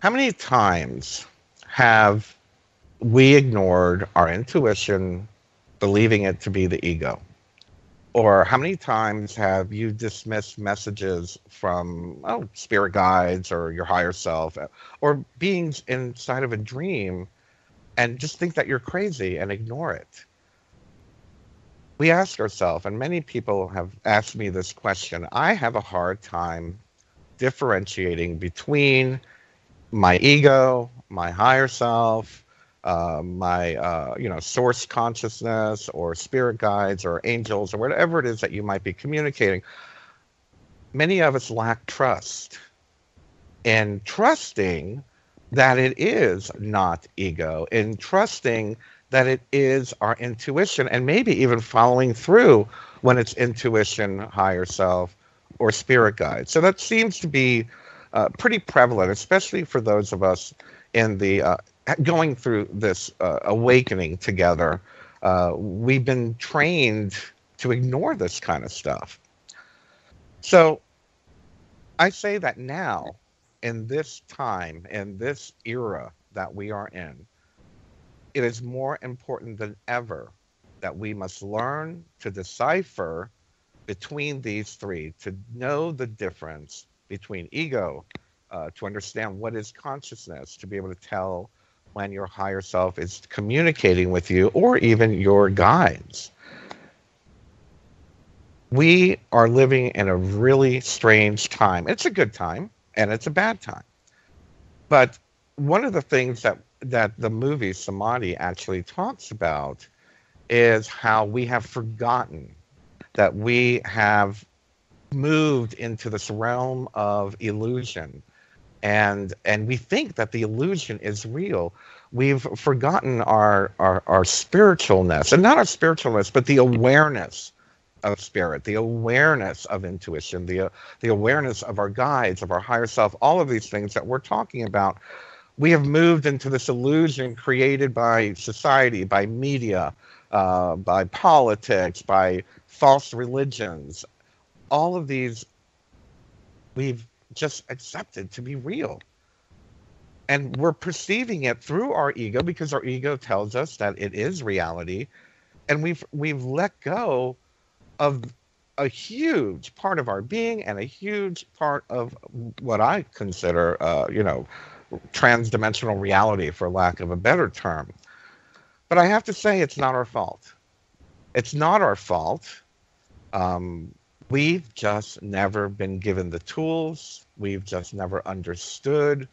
How many times have we ignored our intuition, believing it to be the ego? Or how many times have you dismissed messages from, spirit guides or your higher self or beings inside of a dream and just think that you're crazy and ignore it? We ask ourselves, and many people have asked me this question. I have a hard time differentiating between my ego, my higher self, my source consciousness, or spirit guides, or angels, or whatever it is that you might be communicating. Many of us lack trust in trusting that it is not ego, in trusting that it is our intuition, and maybe even following through when it's intuition, higher self, or spirit guide. So that seems to be pretty prevalent, especially for those of us in the going through this awakening together. We've been trained to ignore this kind of stuff. So I say that now, in this time, in this era that we are in, it is more important than ever that we must learn to decipher between these three, to know the difference between ego, to understand what is consciousness, to be able to tell when your higher self is communicating with you, or even your guides. We are living in a really strange time. It's a good time and it's a bad time. But one of the things that the movie Samadhi actually talks about is how we have forgotten that we have moved into this realm of illusion, and we think that the illusion is real. We've forgotten our spiritualness, and not our spiritualness, but the awareness of spirit, the awareness of intuition, the awareness of our guides, of our higher self, all of these things that we're talking about. We have moved into this illusion created by society, by media, by politics, by false religions. All of these we've just accepted to be real. And we're perceiving it through our ego because our ego tells us that it is reality. And we've let go of a huge part of our being and a huge part of what I consider, transdimensional reality, for lack of a better term. But I have to say, it's not our fault. It's not our fault. We've just never been given the tools. We've just never understood.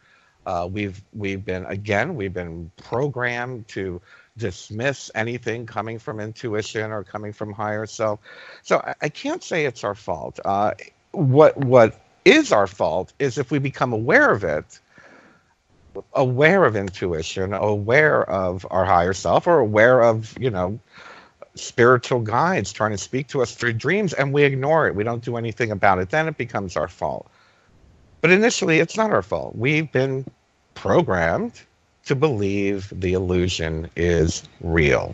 We've been programmed to dismiss anything coming from intuition or coming from higher self. So I can't say it's our fault. What is our fault is if we become aware of it, aware of intuition, aware of our higher self, or aware of, spiritual guides trying to speak to us through dreams, and we ignore it. We don't do anything about it. Then it becomes our fault. But initially, it's not our fault. We've been programmed to believe the illusion is real.